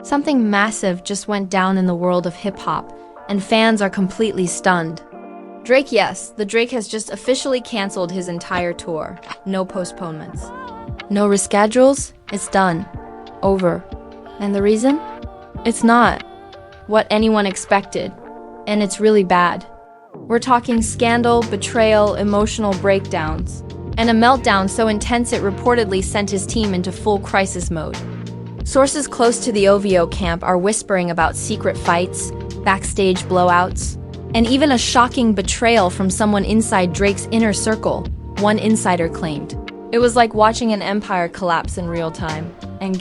Something massive just went down in the world of hip-hop, and fans are completely stunned. Drake, yes, the Drake has just officially canceled his entire tour. No postponements. No reschedules, it's done. Over. And the reason? It's not what anyone expected, and it's really bad. We're talking scandal, betrayal, emotional breakdowns, and a meltdown so intense it reportedly sent his team into full crisis mode. Sources close to the OVO camp are whispering about secret fights, backstage blowouts, and even a shocking betrayal from someone inside Drake's inner circle, one insider claimed. It was like watching an empire collapse in real time. And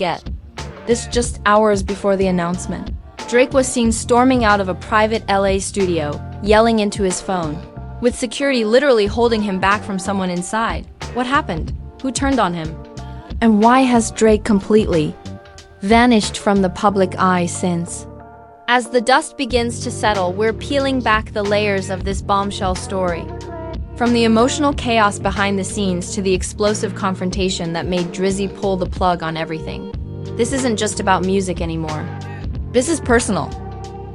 this just hours before the announcement. Drake was seen storming out of a private LA studio, yelling into his phone, with security literally holding him back from someone inside. What happened? Who turned on him? And why has Drake completely vanished from the public eye since? As the dust begins to settle, we're peeling back the layers of this bombshell story. From the emotional chaos behind the scenes to the explosive confrontation that made Drizzy pull the plug on everything. This isn't just about music anymore. This is personal.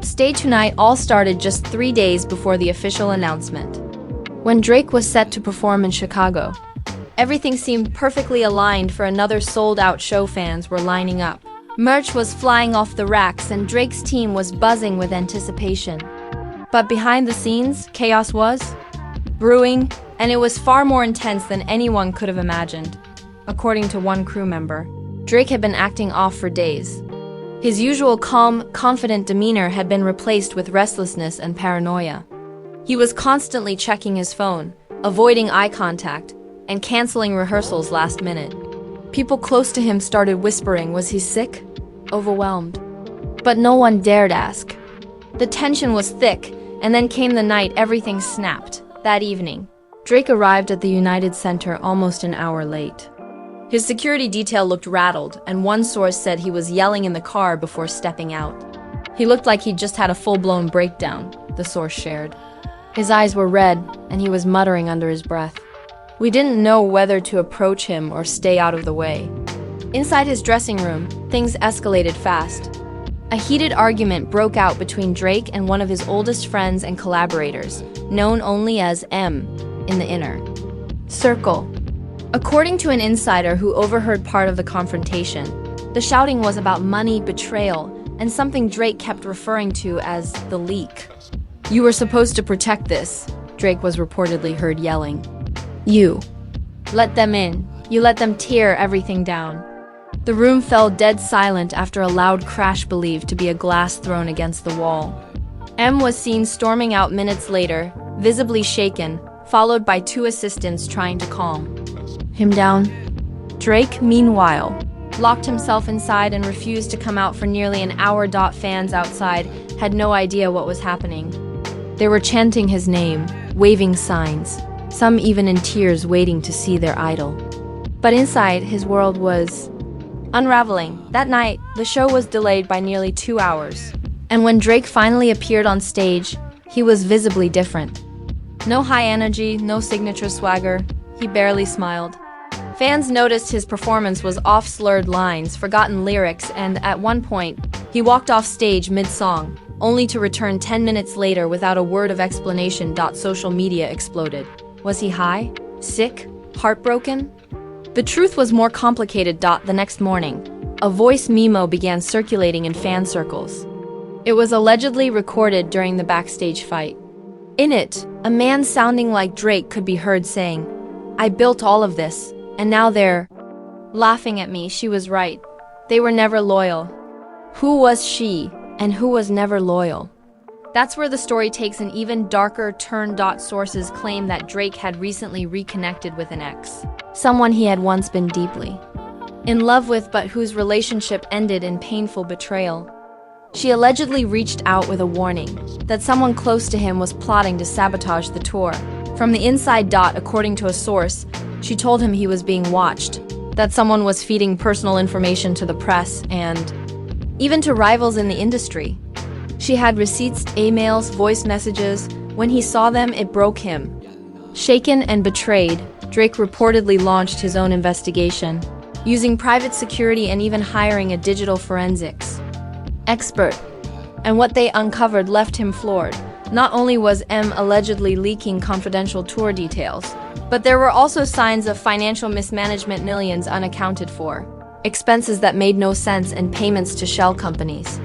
Stay Tonight all started just 3 days before the official announcement. When Drake was set to perform in Chicago, everything seemed perfectly aligned for another sold-out show. Fans were lining up. Merch was flying off the racks and Drake's team was buzzing with anticipation. But behind the scenes, chaos was brewing, and it was far more intense than anyone could have imagined. According to one crew member, Drake had been acting off for days. His usual calm, confident demeanor had been replaced with restlessness and paranoia. He was constantly checking his phone, avoiding eye contact, and canceling rehearsals last minute. People close to him started whispering, was he sick? Overwhelmed. But no one dared ask. The tension was thick, and then came the night everything snapped. That evening, Drake arrived at the United Center almost an hour late. His security detail looked rattled, and one source said he was yelling in the car before stepping out. He looked like he'd just had a full-blown breakdown, the source shared. His eyes were red, and he was muttering under his breath. We didn't know whether to approach him or stay out of the way. Inside his dressing room, things escalated fast. A heated argument broke out between Drake and one of his oldest friends and collaborators, known only as M in the inner circle. According to an insider who overheard part of the confrontation, the shouting was about money, betrayal, and something Drake kept referring to as the leak. You were supposed to protect this, Drake was reportedly heard yelling. You let them in. You let them tear everything down. The room fell dead silent after a loud crash believed to be a glass thrown against the wall. M was seen storming out minutes later, visibly shaken, followed by 2 assistants trying to calm him down. Drake, meanwhile, locked himself inside and refused to come out for nearly an hour. Fans outside had no idea what was happening. They were chanting his name, waving signs, some even in tears waiting to see their idol. But inside, his world was unraveling. That night, the show was delayed by nearly 2 hours. And when Drake finally appeared on stage, he was visibly different. No high energy, no signature swagger. He barely smiled. Fans noticed his performance was off, slurred lines, forgotten lyrics, and at one point, he walked off stage mid-song, only to return 10 minutes later without a word of explanation. Social media exploded. Was he high? Sick? Heartbroken? The truth was more complicated. The next morning, a voice memo began circulating in fan circles. It was allegedly recorded during the backstage fight. In it, a man sounding like Drake could be heard saying, "I built all of this, and now they're laughing at me." She was right. They were never loyal. Who was she, and who was never loyal? That's where the story takes an even darker turn. Sources claim that Drake had recently reconnected with an ex, someone he had once been deeply in love with but whose relationship ended in painful betrayal. She allegedly reached out with a warning that someone close to him was plotting to sabotage the tour. From the inside. According to a source, she told him he was being watched, that someone was feeding personal information to the press and even to rivals in the industry. She had receipts, emails, voice messages. When he saw them, it broke him. Shaken and betrayed, Drake reportedly launched his own investigation, using private security and even hiring a digital forensics expert. And what they uncovered left him floored. Not only was M allegedly leaking confidential tour details, but there were also signs of financial mismanagement, millions unaccounted for, expenses that made no sense, and payments to shell companies.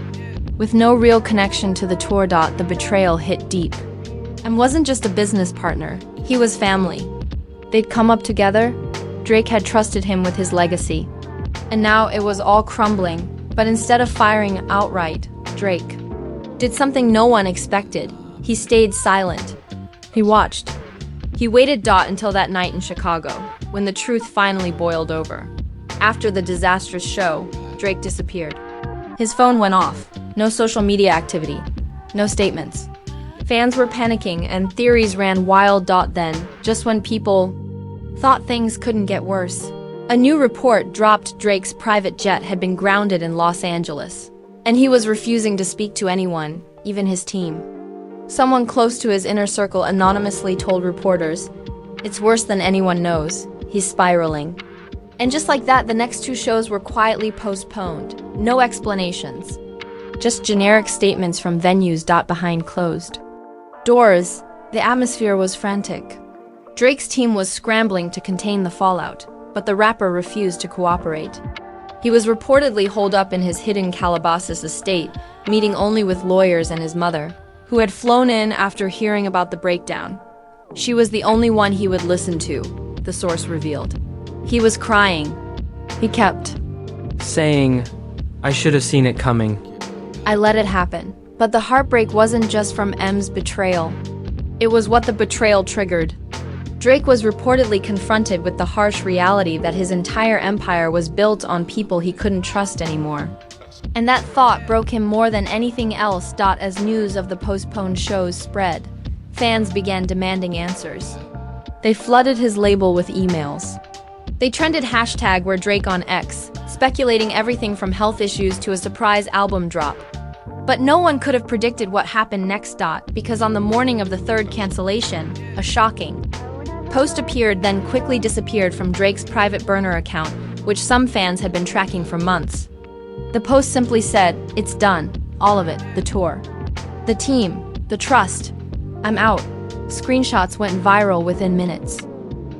With no real connection to the tour. The betrayal hit deep. M wasn't just a business partner, he was family. They'd come up together. Drake had trusted him with his legacy. And now it was all crumbling. But instead of firing outright, Drake did something no one expected. He stayed silent. He watched. He waited. Until that night in Chicago, when the truth finally boiled over. After the disastrous show, Drake disappeared. His phone went off. No social media activity. No statements. Fans were panicking and theories ran wild. Then, just when people thought things couldn't get worse, a new report dropped. Drake's private jet had been grounded in Los Angeles, and he was refusing to speak to anyone, even his team. Someone close to his inner circle anonymously told reporters, "It's worse than anyone knows. He's spiraling." And just like that, the next two shows were quietly postponed. No explanations. Just generic statements from venues. Behind closed doors, the atmosphere was frantic. Drake's team was scrambling to contain the fallout, but the rapper refused to cooperate. He was reportedly holed up in his hidden Calabasas estate, meeting only with lawyers and his mother, who had flown in after hearing about the breakdown. She was the only one he would listen to, the source revealed. He was crying. He kept saying, "I should have seen it coming. I let it happen." But the heartbreak wasn't just from M's betrayal. It was what the betrayal triggered. Drake was reportedly confronted with the harsh reality that his entire empire was built on people he couldn't trust anymore. And that thought broke him more than anything else. As news of the postponed shows spread, fans began demanding answers. They flooded his label with emails. They trended hashtag Where Drake on X, speculating everything from health issues to a surprise album drop. But no one could have predicted what happened next. Because on the morning of the third cancellation, a shocking post appeared, then quickly disappeared from Drake's private burner account, which some fans had been tracking for months. The post simply said, "It's done. All of it. The tour. The team. The trust. I'm out." Screenshots went viral within minutes.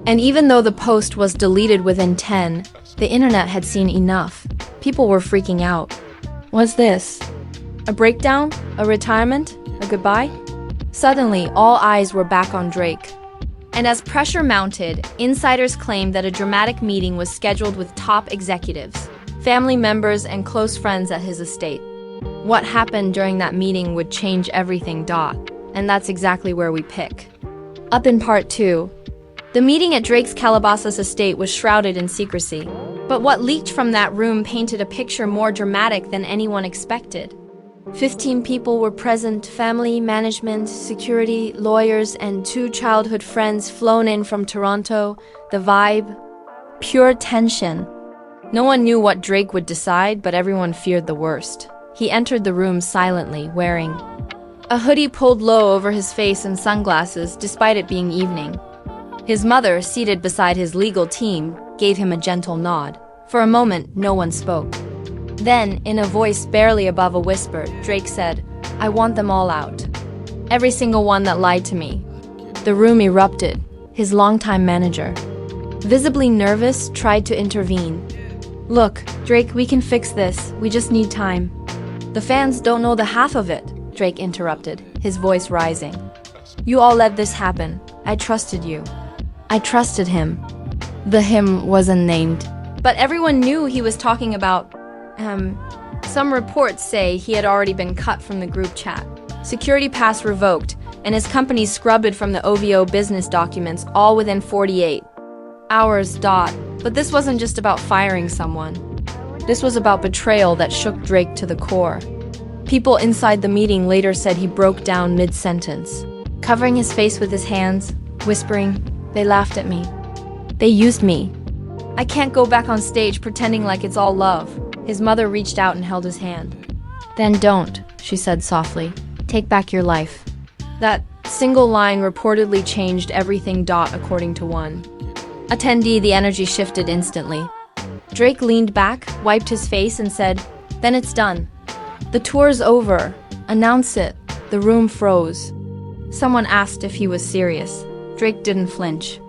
And even though the post was deleted within 10, the internet had seen enough. People were freaking out. Was this a breakdown? A retirement? A goodbye? Suddenly, all eyes were back on Drake. And as pressure mounted, insiders claimed that a dramatic meeting was scheduled with top executives, family members, and close friends at his estate. What happened during that meeting would change everything. And that's exactly where we pick up in part 2. The meeting at Drake's Calabasas estate was shrouded in secrecy, but what leaked from that room painted a picture more dramatic than anyone expected. 15 people were present: family, management, security, lawyers, and 2 childhood friends flown in from Toronto. The vibe? Pure tension. No one knew what Drake would decide, but everyone feared the worst. He entered the room silently, wearing a hoodie pulled low over his face and sunglasses, despite it being evening. His mother, seated beside his legal team, gave him a gentle nod. For a moment, no one spoke. Then, in a voice barely above a whisper, Drake said, "I want them all out. Every single one that lied to me." The room erupted. His longtime manager, visibly nervous, tried to intervene. "Look, Drake, we can fix this. We just need time." "The fans don't know the half of it," Drake interrupted, his voice rising. "You all let this happen. I trusted you." I trusted him. The him wasn't named, but everyone knew he was talking about some reports say he had already been cut from the group chat, security pass revoked, and his company scrubbed from the OVO business documents, all within 48 hours. But this wasn't just about firing someone. This was about betrayal that shook Drake to the core. People inside the meeting later said he broke down mid-sentence, covering his face with his hands, whispering, "They laughed at me. They used me. I can't go back on stage pretending like it's all love." His mother reached out and held his hand. "Then don't," she said softly. "Take back your life." That single line reportedly changed everything. According to one attendee, the energy shifted instantly. Drake leaned back, wiped his face, and said, "Then it's done. "The tour's over. Announce it." The room froze. Someone asked if he was serious. Drake didn't flinch.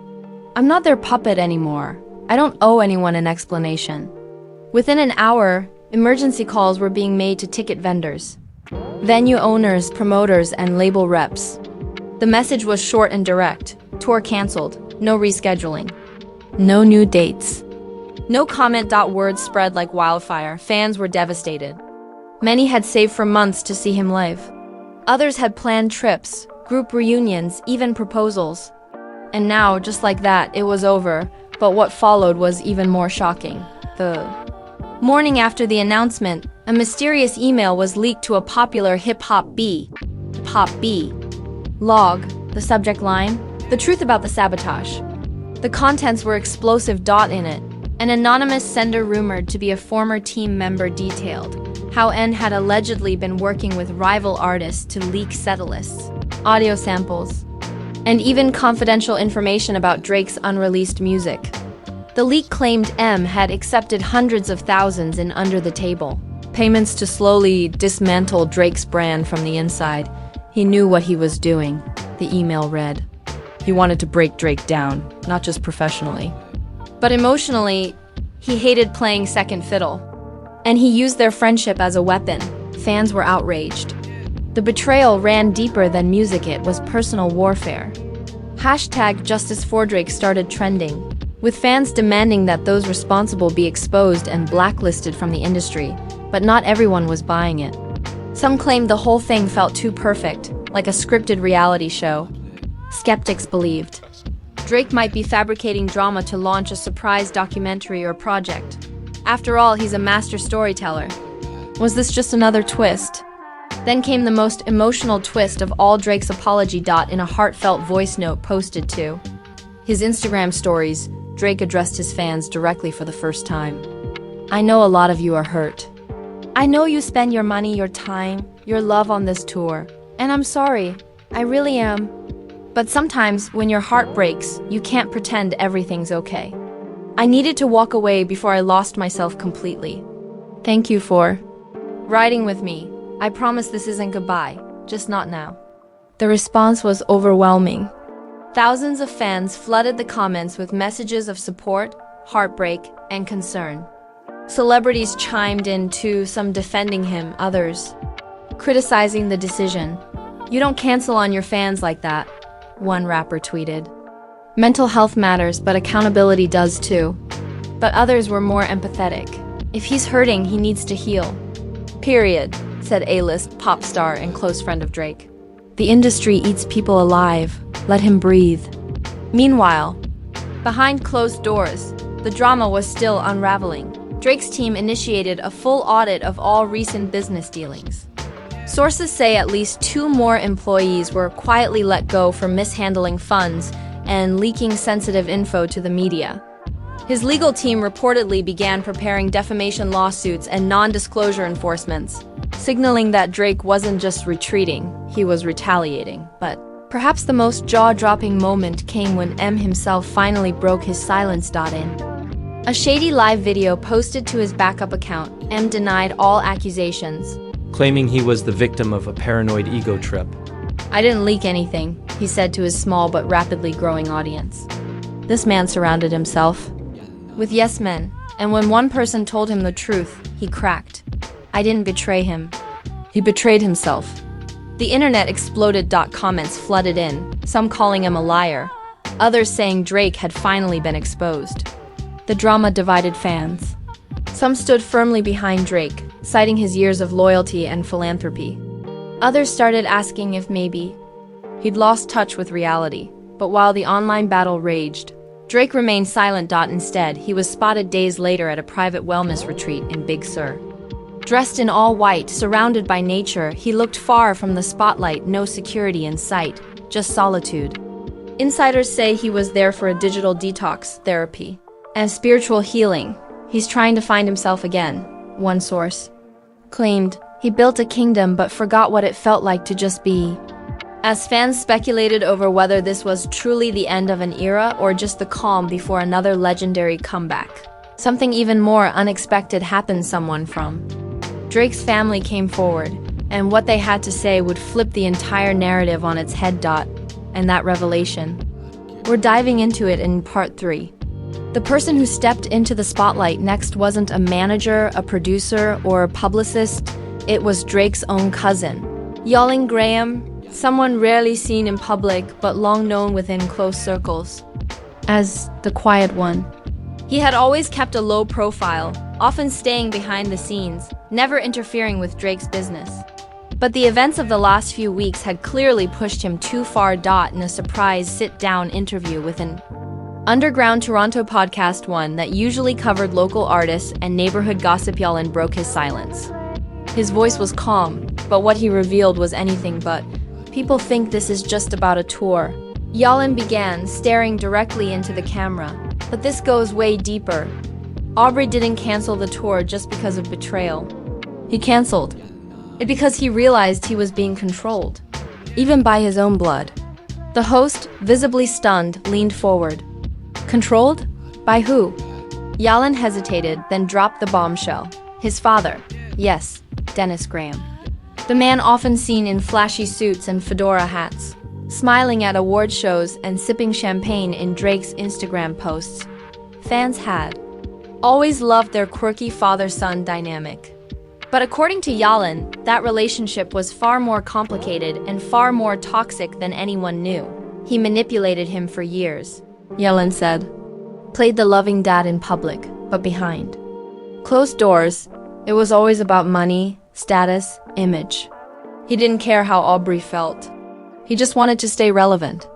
"I'm not their puppet anymore. I don't owe anyone an explanation." Within an hour, emergency calls were being made to ticket vendors, venue owners, promoters, and label reps. The message was short and direct. Tour canceled. No rescheduling. No new dates. No comment. Word spread like wildfire. Fans were devastated. Many had saved for months to see him live. Others had planned trips, group reunions, even proposals. And now, just like that, it was over, but what followed was even more shocking. The morning after the announcement, a mysterious email was leaked to a popular hip-hop B. Pop B. Log, the subject line, the truth about the sabotage. The contents were explosive. In it, an anonymous sender rumored to be a former team member detailed how N had allegedly been working with rival artists to leak setlists, audio samples, and even confidential information about Drake's unreleased music. The leak claimed M had accepted hundreds of thousands in under-the-table payments to slowly dismantle Drake's brand from the inside. He knew what he was doing, the email read. He wanted to break Drake down, not just professionally, but emotionally. He hated playing second fiddle, and he used their friendship as a weapon. Fans were outraged. The betrayal ran deeper than music. It was personal warfare. Hashtag Justice for Drake started trending, with fans demanding that those responsible be exposed and blacklisted from the industry, but not everyone was buying it. Some claimed the whole thing felt too perfect, like a scripted reality show. Skeptics believed Drake might be fabricating drama to launch a surprise documentary or project. After all, he's a master storyteller. Was this just another twist? Then came the most emotional twist of all, Drake's apology. In a heartfelt voice note posted to his Instagram stories, Drake addressed his fans directly for the first time. "I know a lot of you are hurt. I know you spend your money, your time, your love on this tour, and I'm sorry. I really am. But sometimes, when your heart breaks, you can't pretend everything's okay. I needed to walk away before I lost myself completely. Thank you for riding with me. I promise this isn't goodbye, just not now." The response was overwhelming. Thousands of fans flooded the comments with messages of support, heartbreak, and concern. Celebrities chimed in too, some defending him, others criticizing the decision. "You don't cancel on your fans like that," one rapper tweeted. "Mental health matters, but accountability does too." But others were more empathetic. "If he's hurting, he needs to heal. Period," said A-list pop star and close friend of Drake. "The industry eats people alive. Let him breathe." Meanwhile, behind closed doors, the drama was still unraveling. Drake's team initiated a full audit of all recent business dealings. Sources say at least 2 more employees were quietly let go for mishandling funds and leaking sensitive info to the media. His legal team reportedly began preparing defamation lawsuits and non-disclosure enforcements, signaling that Drake wasn't just retreating, he was retaliating. But perhaps the most jaw-dropping moment came when M himself finally broke his silence. In a shady live video posted to his backup account, M denied all accusations, claiming he was the victim of a paranoid ego trip. "I didn't leak anything," he said to his small but rapidly growing audience. This man surrounded himself with yes men, and when one person told him the truth, he cracked. "I didn't betray him. He betrayed himself." The internet exploded. Comments flooded in, some calling him a liar, others saying Drake had finally been exposed. The drama divided fans. Some stood firmly behind Drake, citing his years of loyalty and philanthropy. Others started asking if maybe he'd lost touch with reality. But while the online battle raged, Drake remained silent. Instead, he was spotted days later at a private wellness retreat in Big Sur. Dressed in all white, surrounded by nature, he looked far from the spotlight, no security in sight, just solitude. Insiders say he was there for a digital detox, therapy, and spiritual healing. "He's trying to find himself again," one source claimed. "He built a kingdom but forgot what it felt like to just be." As fans speculated over whether this was truly the end of an era or just the calm before another legendary comeback, something even more unexpected happened. Someone from Drake's family came forward, and what they had to say would flip the entire narrative on its head. And that revelation. We're diving into it in part 3. The person who stepped into the spotlight next wasn't a manager, a producer, or a publicist. It was Drake's own cousin, Yalin Graham, someone rarely seen in public but long known within close circles as the quiet one. He had always kept a low profile, often staying behind the scenes, never interfering with Drake's business. But the events of the last few weeks had clearly pushed him too far. In a surprise sit-down interview with an underground Toronto podcast one that usually covered local artists and neighborhood gossip, Yalin broke his silence. His voice was calm, but what he revealed was anything but. People think this is just about a tour. Yalin began, staring directly into the camera. But this goes way deeper. Aubrey didn't cancel the tour just because of betrayal. He canceled it because he realized he was being controlled, even by his own blood. The host, visibly stunned, leaned forward. Controlled? By who? Yalin hesitated, then dropped the bombshell. His father. Yes, Dennis Graham. The man often seen in flashy suits and fedora hats, smiling at award shows and sipping champagne in Drake's Instagram posts. Fans had always loved their quirky father-son dynamic. But according to Yalin, that relationship was far more complicated and far more toxic than anyone knew. He manipulated him for years, Yalin said. Played the loving dad in public, but behind closed doors, it was always about money, status, image. He didn't care how Aubrey felt. He just wanted to stay relevant.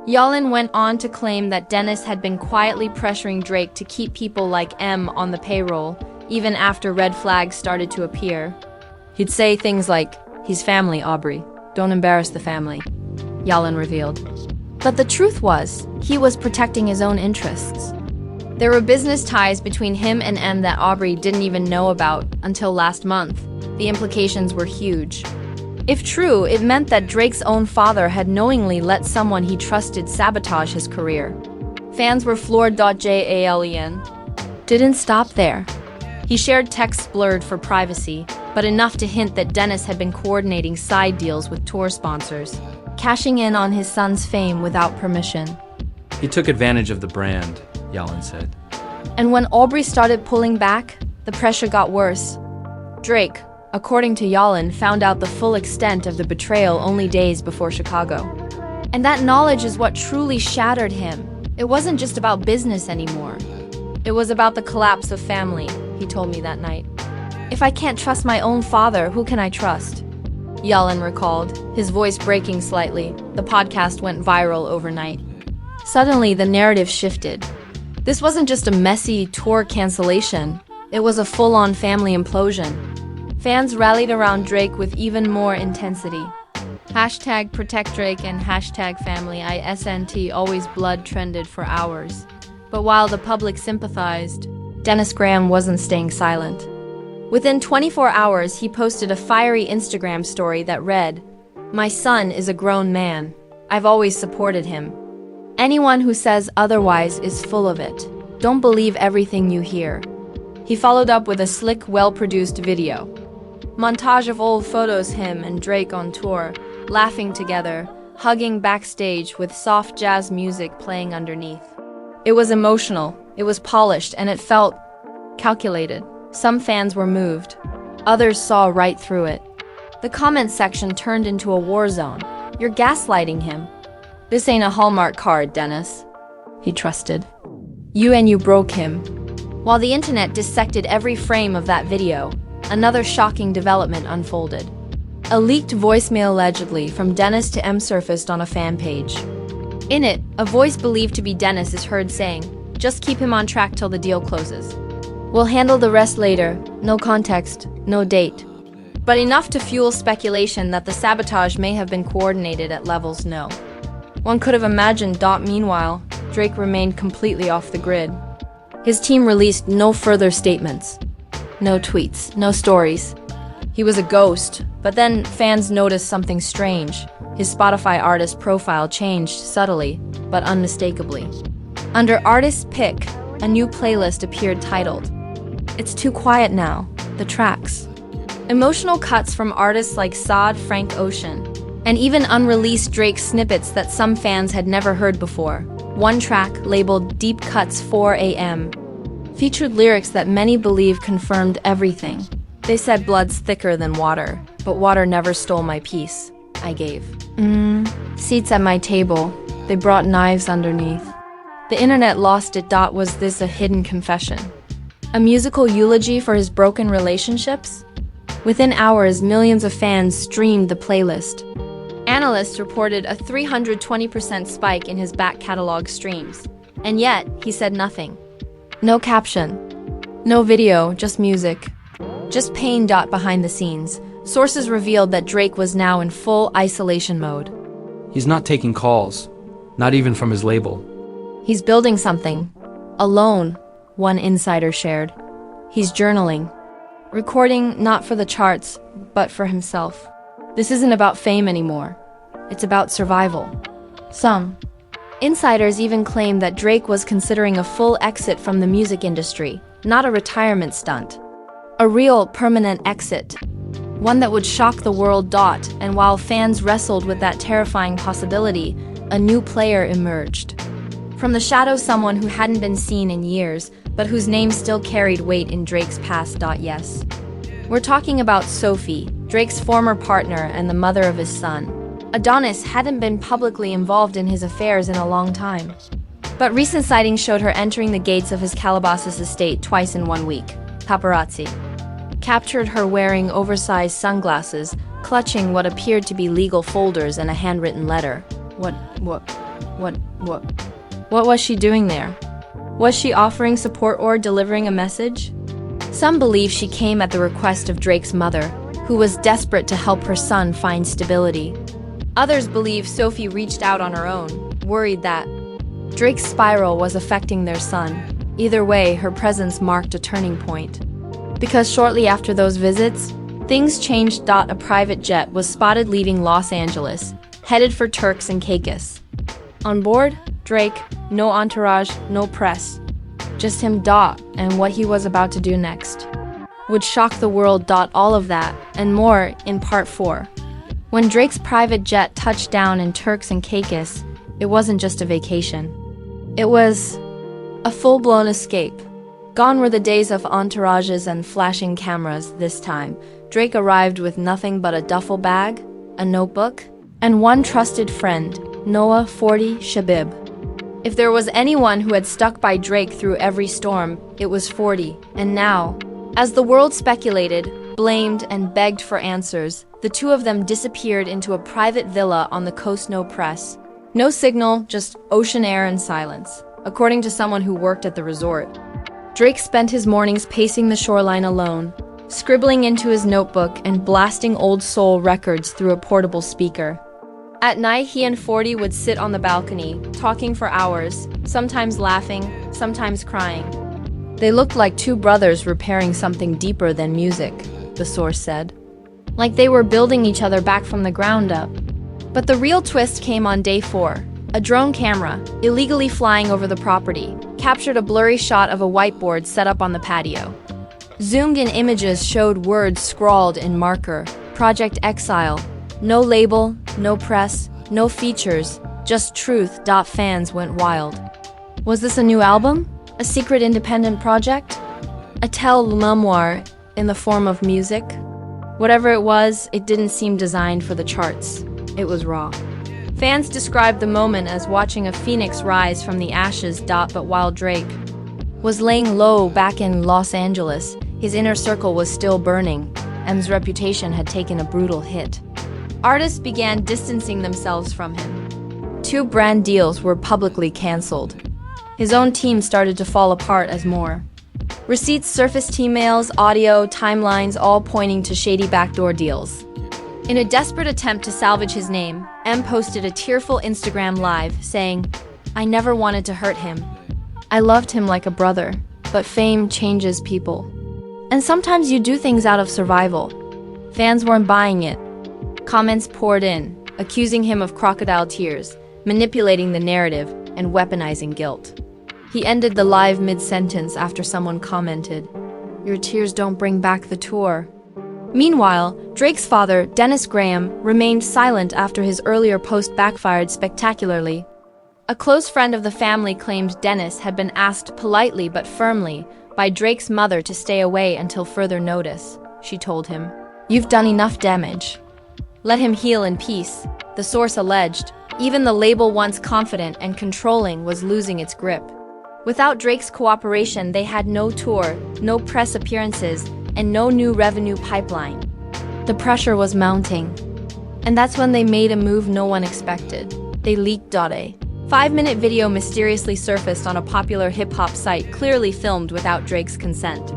Yalin went on to claim that Dennis had been quietly pressuring Drake to keep people like M on the payroll, even after red flags started to appear. He'd say things like, "He's family, Aubrey. Don't embarrass the family," Yalin revealed. But the truth was, he was protecting his own interests. There were business ties between him and M that Aubrey didn't even know about until last month. The implications were huge. If true, it meant that Drake's own father had knowingly let someone he trusted sabotage his career. Fans were floored. Jalin didn't stop there. He shared texts blurred for privacy, but enough to hint that Dennis had been coordinating side deals with tour sponsors, cashing in on his son's fame without permission. He took advantage of the brand, Yalin said. And when Aubrey started pulling back, the pressure got worse. Drake, according to Yalin, found out the full extent of the betrayal only days before Chicago. And that knowledge is what truly shattered him. It wasn't just about business anymore. It was about the collapse of family, he told me that night. If I can't trust my own father, who can I trust? Yalin recalled, his voice breaking slightly. The podcast went viral overnight. Suddenly, the narrative shifted. This wasn't just a messy tour cancellation. It was a full-on family implosion. Fans rallied around Drake with even more intensity. Hashtag protect Drake and hashtag family ISNT always blood trended for hours. But while the public sympathized, Dennis Graham wasn't staying silent. Within 24 hours, he posted a fiery Instagram story that read, "My son is a grown man. I've always supported him. Anyone who says otherwise is full of it. Don't believe everything you hear." He followed up with a slick, well-produced video. Montage of old photos, him and Drake on tour, laughing together, hugging backstage with soft jazz music playing underneath. It was emotional, it was polished, and it felt calculated. Some fans were moved. Others saw right through it. The comment section turned into a war zone. "You're gaslighting him. This ain't a Hallmark card, Dennis," he trusted. You broke him." While the internet dissected every frame of that video, another shocking development unfolded. A leaked voicemail allegedly from Dennis to M surfaced on a fan page. In it, a voice believed to be Dennis is heard saying, "Just keep him on track till the deal closes. We'll handle the rest later. No context, no date." But enough to fuel speculation that the sabotage may have been coordinated at levels no one could have imagined. Meanwhile, Drake remained completely off the grid. His team released no further statements. No tweets, no stories. He was a ghost, but then fans noticed something strange. His Spotify artist profile changed subtly, but unmistakably. Under Artist Pick, a new playlist appeared titled, "It's Too Quiet Now, The Tracks." Emotional cuts from artists like Saad Frank Ocean, and even unreleased Drake snippets that some fans had never heard before. One track, labeled Deep Cuts 4 AM, featured lyrics that many believe confirmed everything. They said blood's thicker than water, but water never stole my peace. I gave. Seats at my table. They brought knives underneath. The internet lost it. Was this a hidden confession? A musical eulogy for his broken relationships? Within hours, millions of fans streamed the playlist. Analysts reported a 320% spike in his back catalog streams. And yet, he said nothing. No caption. No video, just music. Just pain. Behind the scenes, sources revealed that Drake was now in full isolation mode. He's not taking calls, not even from his label. He's building something. Alone, one insider shared. He's journaling. Recording not for the charts, but for himself. This isn't about fame anymore. It's about survival. Some insiders even claim that Drake was considering a full exit from the music industry, not a retirement stunt. A real, permanent exit. One that would shock the world. And while fans wrestled with that terrifying possibility, a new player emerged. From the shadows, someone who hadn't been seen in years, but whose name still carried weight in Drake's past. Yes. We're talking about Sophie, Drake's former partner and the mother of his son. Adonis hadn't been publicly involved in his affairs in a long time. But recent sightings showed her entering the gates of his Calabasas estate twice in 1 week. Paparazzi captured her wearing oversized sunglasses, clutching what appeared to be legal folders and a handwritten letter. What was she doing there? Was she offering support or delivering a message? Some believe she came at the request of Drake's mother, who was desperate to help her son find stability. Others believe Sophie reached out on her own, worried that Drake's spiral was affecting their son. Either way, her presence marked a turning point. Because shortly after those visits, things changed. A private jet was spotted leaving Los Angeles, headed for Turks and Caicos. On board, Drake, no entourage, no press. Just him. And what he was about to do next would shock the world. All of that, and more, in part 4. When Drake's private jet touched down in Turks and Caicos, it wasn't just a vacation. It was a full-blown escape. Gone were the days of entourages and flashing cameras. This time, Drake arrived with nothing but a duffel bag, a notebook, and one trusted friend, Noah 40 Shabib. If there was anyone who had stuck by Drake through every storm, it was 40. And now, as the world speculated, blamed, and begged for answers, the two of them disappeared into a private villa on the coast. No press. No signal, just ocean air and silence, according to someone who worked at the resort. Drake spent his mornings pacing the shoreline alone, scribbling into his notebook and blasting old soul records through a portable speaker. At night, he and 40 would sit on the balcony, talking for hours, sometimes laughing, sometimes crying. They looked like two brothers repairing something deeper than music, the source said. Like they were building each other back from the ground up. But the real twist came on day 4. A drone camera, illegally flying over the property, captured a blurry shot of a whiteboard set up on the patio. Zoomed-in images showed words scrawled in marker, Project Exile. No label, no press, no features, just truth. Fans went wild. Was this a new album? A secret independent project? A tell memoir in the form of music? Whatever it was, it didn't seem designed for the charts. It was raw. Fans described the moment as watching a phoenix rise from the ashes. But while Drake was laying low back in Los Angeles, his inner circle was still burning, and his reputation had taken a brutal hit. Artists began distancing themselves from him. 2 brand deals were publicly canceled. His own team started to fall apart as more receipts surfaced. Emails, audio, timelines, all pointing to shady backdoor deals. In a desperate attempt to salvage his name, M posted a tearful Instagram live saying, "I never wanted to hurt him. I loved him like a brother, but fame changes people. And sometimes you do things out of survival." Fans weren't buying it. Comments poured in, accusing him of crocodile tears, manipulating the narrative, and weaponizing guilt. He ended the live mid-sentence after someone commented, "Your tears don't bring back the tour." Meanwhile, Drake's father, Dennis Graham, remained silent after his earlier post backfired spectacularly. A close friend of the family claimed Dennis had been asked politely but firmly by Drake's mother to stay away until further notice. She told him, "You've done enough damage. Let him heal in peace," the source alleged. Even the label, once confident and controlling, was losing its grip. Without Drake's cooperation, they had no tour, no press appearances, and no new revenue pipeline. The pressure was mounting. And that's when they made a move no one expected. They leaked a 5-minute video mysteriously surfaced on a popular hip-hop site, clearly filmed without Drake's consent.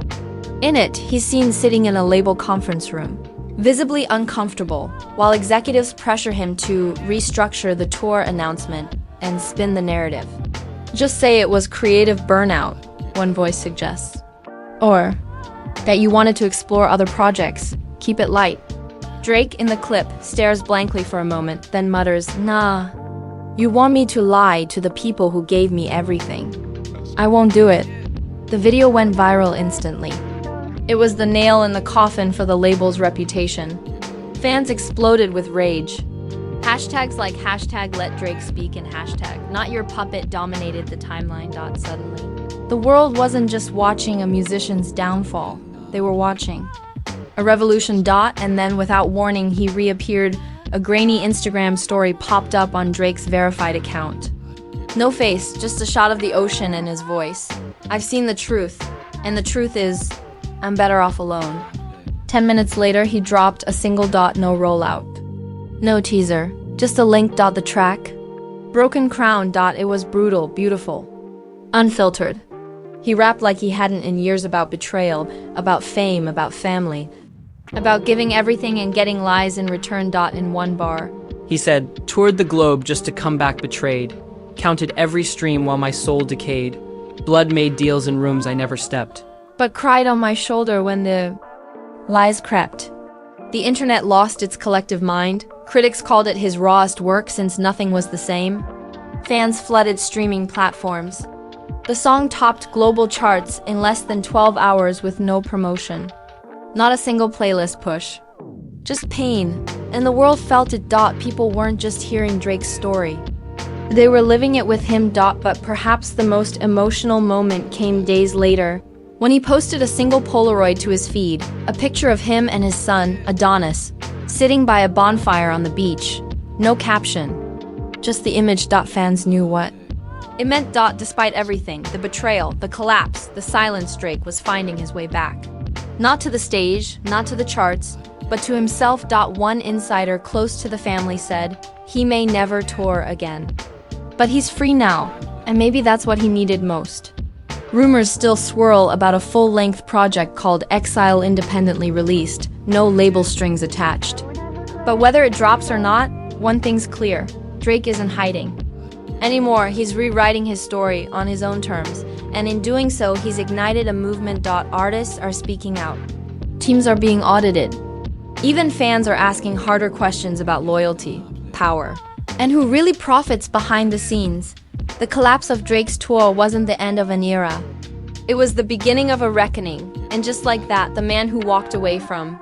In it, he's seen sitting in a label conference room, visibly uncomfortable, while executives pressure him to restructure the tour announcement and spin the narrative. Just say it was creative burnout, one voice suggests. Or that you wanted to explore other projects, keep it light. Drake, in the clip, stares blankly for a moment, then mutters, "Nah, you want me to lie to the people who gave me everything. I won't do it." The video went viral instantly. It was the nail in the coffin for the label's reputation. Fans exploded with rage. Hashtags like #LetDrakeSpeak and #NotYourPuppet dominated the timeline. Suddenly, the world wasn't just watching a musician's downfall. They were watching a revolution. And then, without warning, he reappeared. A grainy Instagram story popped up on Drake's verified account. No face, just a shot of the ocean and his voice. "I've seen the truth, and the truth is, I'm better off alone." 10 minutes later, he dropped a single. No rollout. No teaser, just a link. The track? Broken Crown. It was brutal, beautiful. Unfiltered. He rapped like he hadn't in years about betrayal, about fame, about family, about giving everything and getting lies in return. In one bar, He said, "Toured the globe just to come back betrayed. Counted every stream while my soul decayed. Blood made deals in rooms I never stepped. but cried on my shoulder when the lies crept." The internet lost its collective mind. Critics called it his rawest work since nothing was the same. Fans flooded streaming platforms. The song topped global charts in less than 12 hours with no promotion. Not a single playlist push. Just pain. And the world felt it. People weren't just hearing Drake's story. They were living it with him. But perhaps the most emotional moment came days later, when he posted a single Polaroid to his feed, a picture of him and his son, Adonis, sitting by a bonfire on the beach. No caption. Just the image. Fans knew what it meant. Despite everything, the betrayal, the collapse, the silence, Drake was finding his way back. Not to the stage, not to the charts, but to himself. One insider close to the family said he may never tour again. But he's free now, and maybe that's what he needed most. Rumors still swirl about a full-length project called Exile, independently released, no label strings attached. But whether it drops or not, one thing's clear: Drake isn't hiding anymore. He's rewriting his story on his own terms, and in doing so, he's ignited a movement. Artists are speaking out. Teams are being audited. Even fans are asking harder questions about loyalty, power, and who really profits behind the scenes. The collapse of Drake's tour wasn't the end of an era. It was the beginning of a reckoning, and just like that, the man who walked away from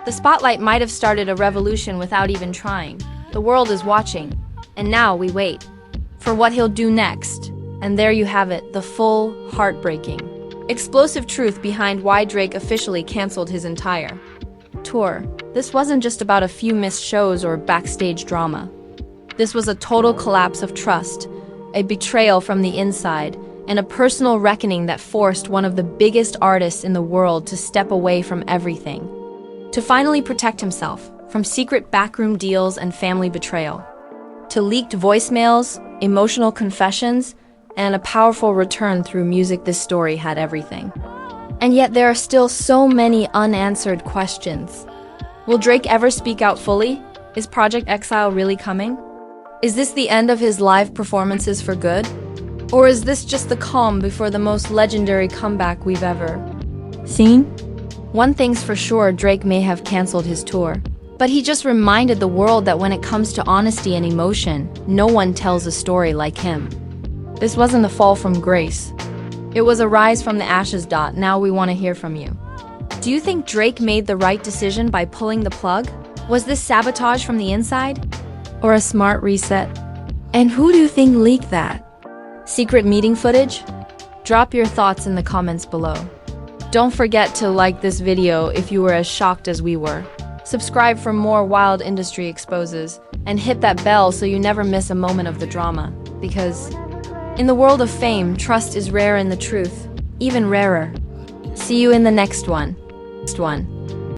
the spotlight might have started a revolution without even trying. The world is watching, and now we wait for what he'll do next. And there you have it, the full, heartbreaking, explosive truth behind why Drake officially canceled his entire tour. This wasn't just about a few missed shows or backstage drama. This was a total collapse of trust, a betrayal from the inside, and a personal reckoning that forced one of the biggest artists in the world to step away from everything, to finally protect himself from secret backroom deals and family betrayal, to leaked voicemails, emotional confessions, and a powerful return through music. This story had everything. And yet there are still so many unanswered questions. Will Drake ever speak out fully? Is Project Exile really coming? Is this the end of his live performances for good? Or is this just the calm before the most legendary comeback we've ever seen? One thing's for sure, Drake may have canceled his tour, but he just reminded the world that when it comes to honesty and emotion, no one tells a story like him. This wasn't a fall from grace. It was a rise from the ashes. Now we want to hear from you. Do Do you think Drake made the right decision by pulling the plug? Was this sabotage from the inside? Or a smart reset? And who do you think leaked that? Secret meeting footage? Drop your thoughts in the comments below. Don't forget to like this video if you were as shocked as we were. Subscribe for more wild industry exposes, and hit that bell so you never miss a moment of the drama. Because in the world of fame, trust is rare in the truth, even rarer. See you in the next one.